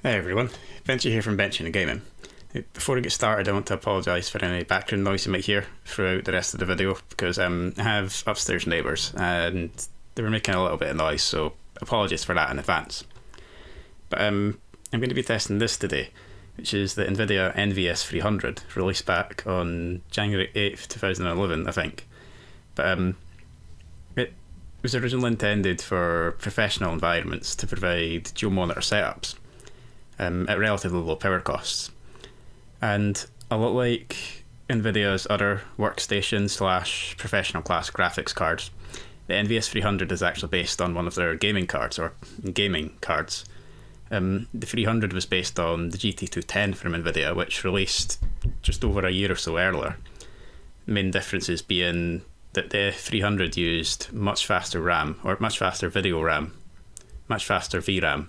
Hey everyone, Benchy here from Benchy Gaming. Before we get started, I want to apologise for any background noise you might hear throughout the rest of the video because I have upstairs neighbours and they were making a little bit of noise, so apologies for that in advance. But I'm going to be testing this today, which is the Nvidia Nvs 300, released back on January 8th, 2011, I think. But it was originally intended for professional environments to provide dual monitor setups at relatively low power costs. And a lot like Nvidia's other workstation / professional class graphics cards, the Nvs 300 is actually based on one of their gaming cards. The 300 was based on the GT210 from Nvidia, which released just over a year or so earlier. The main differences being that the 300 used much faster RAM, or much faster video RAM, much faster VRAM,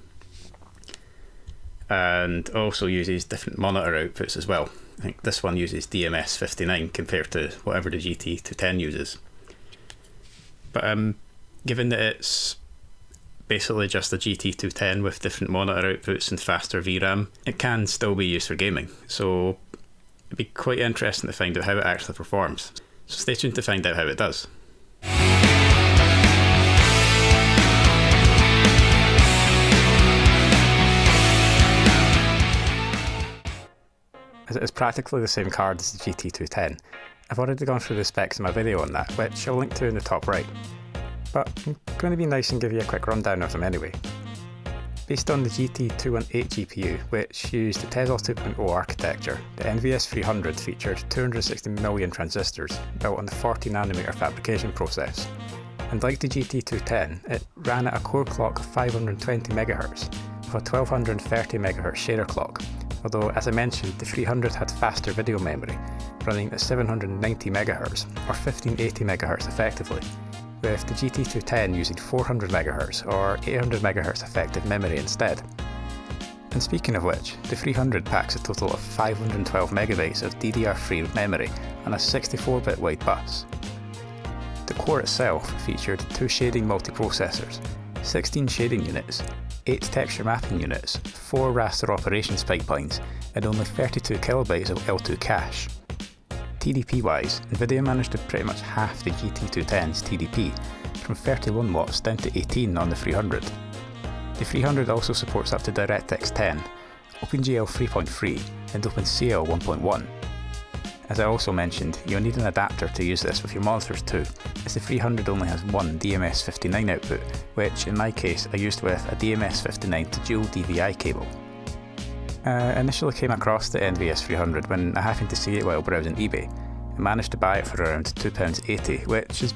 and also uses different monitor outputs as well. I think this one uses DMS59 compared to whatever the GT210 uses. But given that it's basically just a GT210 with different monitor outputs and faster VRAM, it can still be used for gaming. So it'd be quite interesting to find out how it actually performs. So stay tuned to find out how it does. As it is practically the same card as the GT210, I've already gone through the specs in my video on that, which I'll link to in the top right. But I'm going to be nice and give you a quick rundown of them anyway. Based on the GT218 GPU, which used the Czgo 2.0 architecture, the Nvs 300 featured 260 million transistors built on the 40nm fabrication process. And like the GT210, it ran at a core clock of 520 MHz with a 1230 MHz shader clock. Although, as I mentioned, the 300 had faster video memory, running at 790 MHz or 1580 MHz effectively, with the GT210 using 400 MHz or 800 MHz effective memory instead. And speaking of which, the 300 packs a total of 512 MB of DDR3 memory on a 64-bit wide bus. The core itself featured 2 shading multiprocessors, 16 shading units, 8 texture mapping units, 4 raster operations pipelines, and only 32 KB of L2 cache. TDP-wise, Nvidia managed to pretty much half the GT210's TDP, from 31 watts down to 18 on the 300. The 300 also supports up to DirectX 10, OpenGL 3.3, and OpenCL 1.1. As I also mentioned, you'll need an adapter to use this with your monitors too, as the 300 only has one DMS59 output, which in my case I used with a DMS59 to dual DVI cable. I initially came across the Nvs 300 when I happened to see it while browsing eBay, and managed to buy it for around £2.80, which is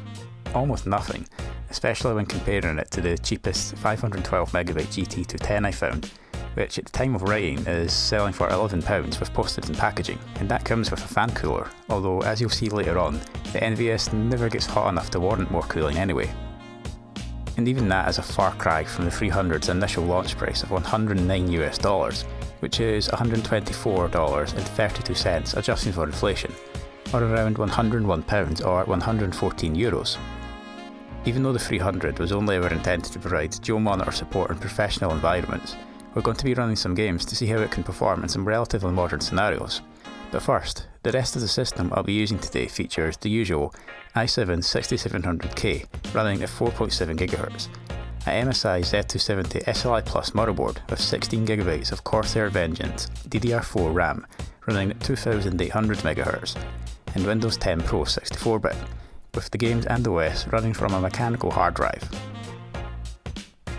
almost nothing, especially when comparing it to the cheapest 512MB GT210 I found, which at the time of writing is selling for £11 with postage and packaging, and that comes with a fan cooler, although as you'll see later on, the Nvs never gets hot enough to warrant more cooling anyway. And even that is a far cry from the 300's initial launch price of $109 US, which is $124.32 adjusting for inflation, or around £101 or €114. Even though the 300 was only ever intended to provide dual monitor support in professional environments, we're going to be running some games to see how it can perform in some relatively modern scenarios. But first, the rest of the system I'll be using today features the usual i7 6700K running at 4.7 GHz, a MSI Z270 SLI Plus motherboard with 16GB of Corsair Vengeance DDR4 RAM running at 2800 MHz, and Windows 10 Pro 64-bit, with the games and OS running from a mechanical hard drive.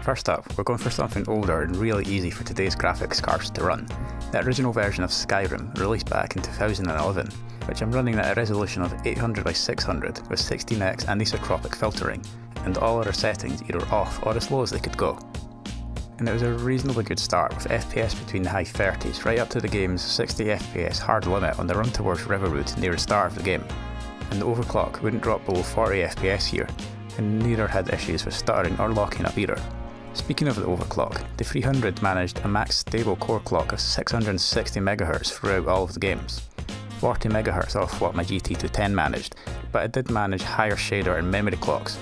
First up, we're going for something older and really easy for today's graphics cards to run, the original version of Skyrim released back in 2011, which I'm running at a resolution of 800x600 with 16x anisotropic filtering, and all other settings either off or as low as they could go. And it was a reasonably good start with FPS between the high 30s right up to the game's 60 FPS hard limit on the run towards Riverwood near the start of the game, and the overclock wouldn't drop below 40 FPS here, and neither had issues with stuttering or locking up either. Speaking of the overclock, the 300 managed a max stable core clock of 660 MHz throughout all of the games, 40 MHz off what my GT210 managed, but it did manage higher shader and memory clocks,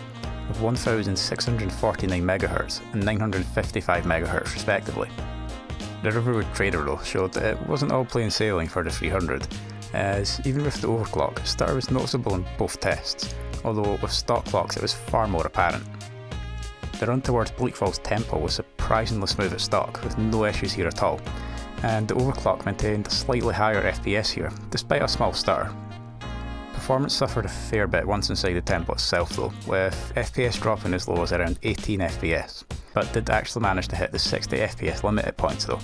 of 1649 MHz and 955 MHz respectively. The Riverwood Trader though showed that it wasn't all plain sailing for the 300, as even with the overclock, stutter was noticeable in both tests, although with stock clocks it was far more apparent. The run towards Bleak Falls Temple was surprisingly smooth at stock, with no issues here at all, and the overclock maintained a slightly higher FPS here, despite a small stutter. Performance suffered a fair bit once inside the temple itself though, with FPS dropping as low as around 18 FPS, but did actually manage to hit the 60 FPS limit at points though.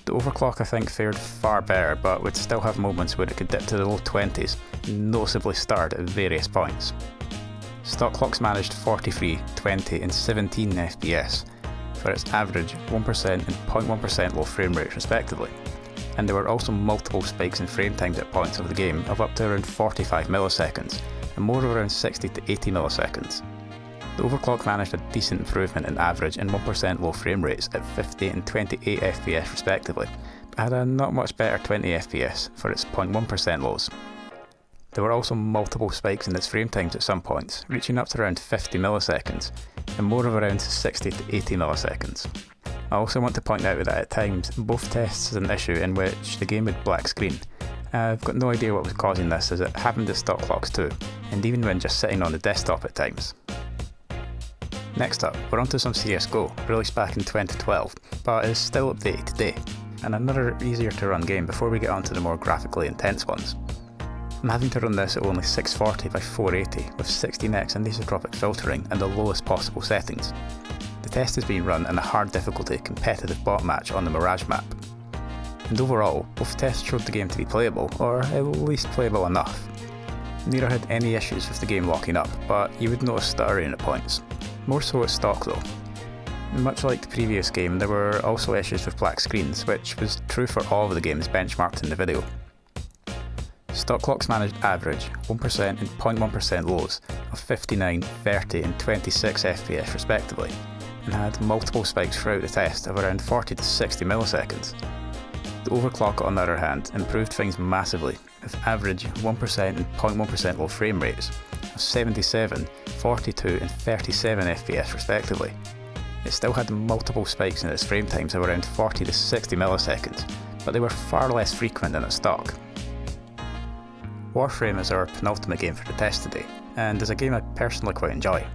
The overclock I think fared far better, but would still have moments where it could dip to the low 20s, noticeably stuttered at various points. Stock clocks managed 43, 20 and 17 FPS for its average 1% and 0.1% low frame rate respectively, and there were also multiple spikes in frame times at points of the game of up to around 45 milliseconds, and more of around 60 to 80 milliseconds. The overclock managed a decent improvement in average and 1% low frame rates at 50 and 28 FPS respectively, but had a not much better 20 FPS for its 0.1% lows. There were also multiple spikes in its frame times at some points, reaching up to around 50 milliseconds, and more of around 60 to 80 milliseconds. I also want to point out that at times, both tests had an issue in which the game would black screen. I've got no idea what was causing this, as it happened to stock clocks too, and even when just sitting on the desktop at times. Next up, we're onto some Csgo, released back in 2012, but is still updated today, and another easier to run game before we get onto the more graphically intense ones. I'm having to run this at only 640 by 480 with 16x anisotropic filtering and the lowest possible settings. The test is being run in a hard difficulty competitive bot match on the Mirage map. And overall, both tests showed the game to be playable, or at least playable enough. Neither had any issues with the game locking up, but you would notice stuttering at points. More so at stock though. Much like the previous game, there were also issues with black screens, which was true for all of the games benchmarked in the video. Stock clocks managed average, 1% and 0.1% lows of 59, 30 and 26 FPS respectively, and had multiple spikes throughout the test of around 40 to 60 milliseconds. The overclock on the other hand improved things massively, with average 1% and 0.1% low frame rates of 77, 42 and 37 FPS respectively. It still had multiple spikes in its frame times of around 40 to 60 milliseconds, but they were far less frequent than at stock. Warframe is our penultimate game for the test today, and is a game I personally quite enjoy.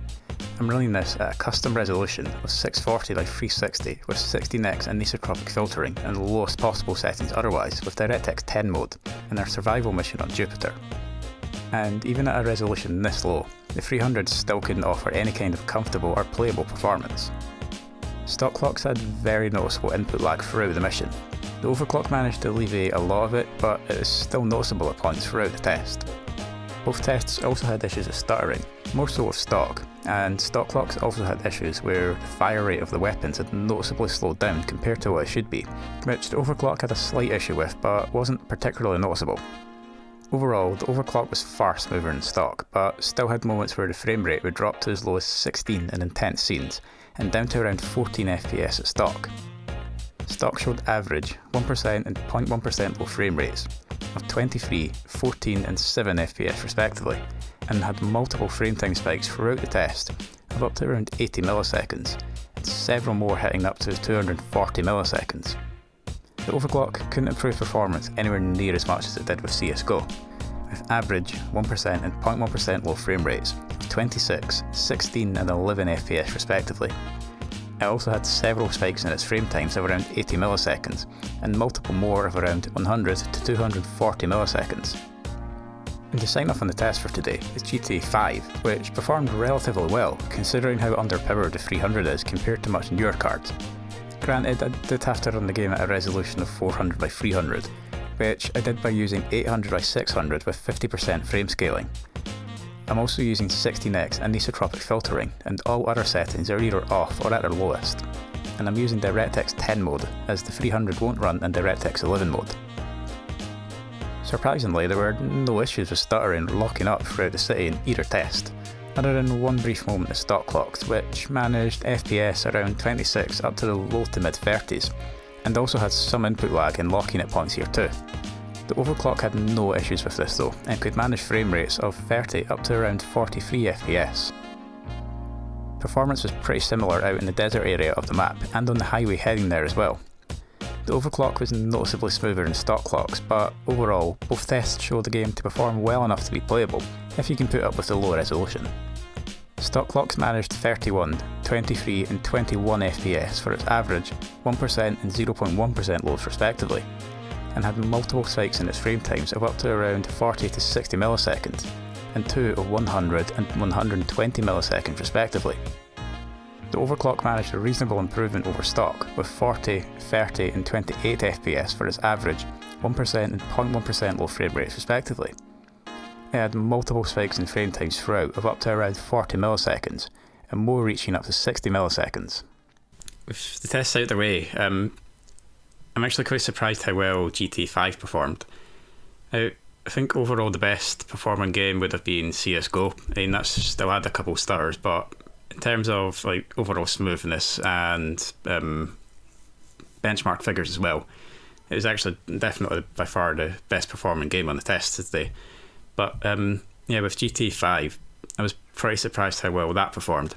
I'm running this at a custom resolution of 640 by 360 with 16x anisotropic filtering and the lowest possible settings otherwise with DirectX 10 mode in our survival mission on Jupiter. And even at a resolution this low, the 300 still couldn't offer any kind of comfortable or playable performance. Stock clocks had very noticeable input lag throughout the mission. The overclock managed to alleviate a lot of it, but it is still noticeable at points throughout the test. Both tests also had issues with stuttering, more so with stock, and stock clocks also had issues where the fire rate of the weapons had noticeably slowed down compared to what it should be, which the overclock had a slight issue with but wasn't particularly noticeable. Overall, the overclock was far smoother than stock, but still had moments where the frame rate would drop to as low as 16 in intense scenes, and down to around 14 FPS at stock. Stock showed average, 1% and 0.1% low frame rates of 23, 14 and 7 FPS respectively, and had multiple frame time spikes throughout the test of up to around 80 milliseconds, and several more hitting up to 240 milliseconds. The overclock couldn't improve performance anywhere near as much as it did with Csgo, with average, 1% and 0.1% low frame rates of 26, 16 and 11 FPS respectively. It also had several spikes in its frame times of around 80 milliseconds, and multiple more of around 100 to 240 milliseconds. And to sign off on the test for today is GTA 5, which performed relatively well considering how underpowered the 300 is compared to much newer cards. Granted, I did have to run the game at a resolution of 400 by 300, which I did by using 800 by 600 with 50% frame scaling. I'm also using 16x anisotropic filtering, and all other settings are either off or at their lowest. And I'm using DirectX 10 mode, as the 300 won't run in DirectX 11 mode. Surprisingly, there were no issues with stuttering or locking up throughout the city in either test, other than one brief moment of stock clocks, which managed FPS around 26 up to the low to mid 30s, and also had some input lag and locking at points here too. The overclock had no issues with this though, and could manage frame rates of 30 up to around 43 FPS. Performance was pretty similar out in the desert area of the map and on the highway heading there as well. The overclock was noticeably smoother than stock clocks, but overall, both tests show the game to perform well enough to be playable, if you can put up with the low resolution. Stock clocks managed 31, 23 and 21 FPS for its average, 1% and 0.1% loads respectively, and had multiple spikes in its frame times of up to around 40 to 60 milliseconds, and 2 of 100 and 120 milliseconds respectively. The overclock managed a reasonable improvement over stock, with 40, 30 and 28 FPS for its average, 1% and 0.1% low frame rates respectively. It had multiple spikes in frame times throughout of up to around 40 milliseconds, and more reaching up to 60 milliseconds. With the tests out of the way, I'm actually quite surprised how well GT5 performed. I think overall the best performing game would have been Csgo. I mean, that's still had a couple stutters, but in terms of like overall smoothness and benchmark figures as well, it was actually definitely by far the best performing game on the test today. But yeah, with GT5, I was pretty surprised how well that performed.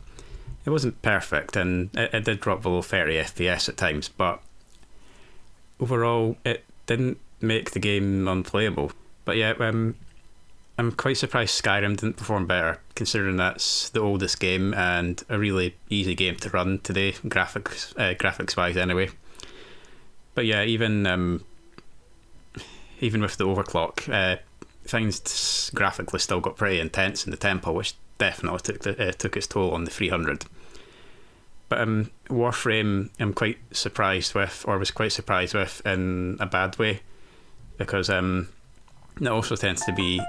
It wasn't perfect, and it did drop below 30 FPS at times, but overall it didn't make the game unplayable. But yeah, I'm quite surprised Skyrim didn't perform better, considering that's the oldest game and a really easy game to run today, graphics wise anyway. But yeah, even with the overclock, things graphically still got pretty intense in the tempo, which definitely took its toll on the 300. But Warframe I'm quite surprised with, or was quite surprised with in a bad way, because it also tends to be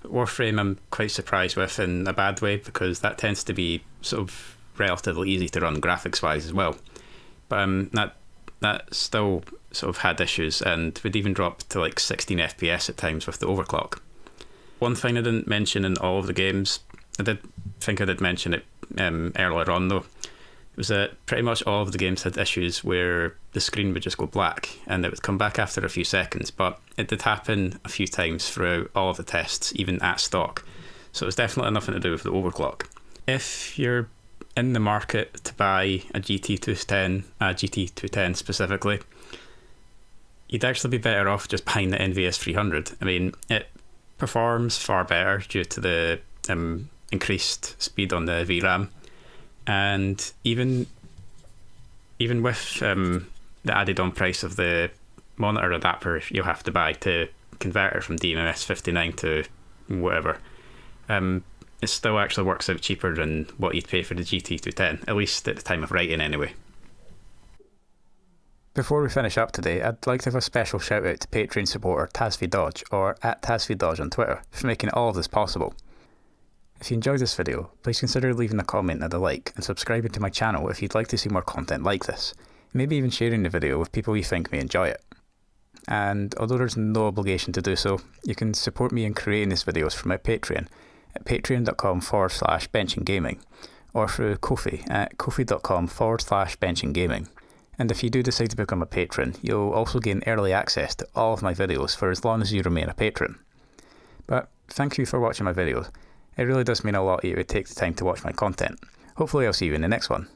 Warframe I'm quite surprised with in a bad way, because that tends to be sort of relatively easy to run graphics wise as well. But that still sort of had issues, and would even drop to like 16 FPS at times with the overclock. One thing I didn't mention in all of the games, I did mention it earlier on though, was that pretty much all of the games had issues where the screen would just go black and it would come back after a few seconds, but it did happen a few times throughout all of the tests, even at stock. So it was definitely nothing to do with the overclock. If you're in the market to buy a GT210 specifically, you'd actually be better off just buying the NVS 300. I mean, it performs far better due to the increased speed on the VRAM, and even with the added on price of the monitor adapter you'll have to buy to convert it from DMS 59 to whatever, it still actually works out cheaper than what you'd pay for the GT210, at least at the time of writing anyway. Before we finish up today, I'd like to have a special shout out to Patreon supporter TazVDodge, or @TazVDodge on Twitter, for making all of this possible. If you enjoyed this video, please consider leaving a comment and a like, and subscribing to my channel if you'd like to see more content like this, maybe even sharing the video with people you think may enjoy it. And although there's no obligation to do so, you can support me in creating these videos from my Patreon at patreon.com/benchygaming, or through Ko-fi at ko-fi.com/benchygaming. And if you do decide to become a patron, you'll also gain early access to all of my videos for as long as you remain a patron. But thank you for watching my videos. It really does mean a lot that you would take the time to watch my content. Hopefully I'll see you in the next one.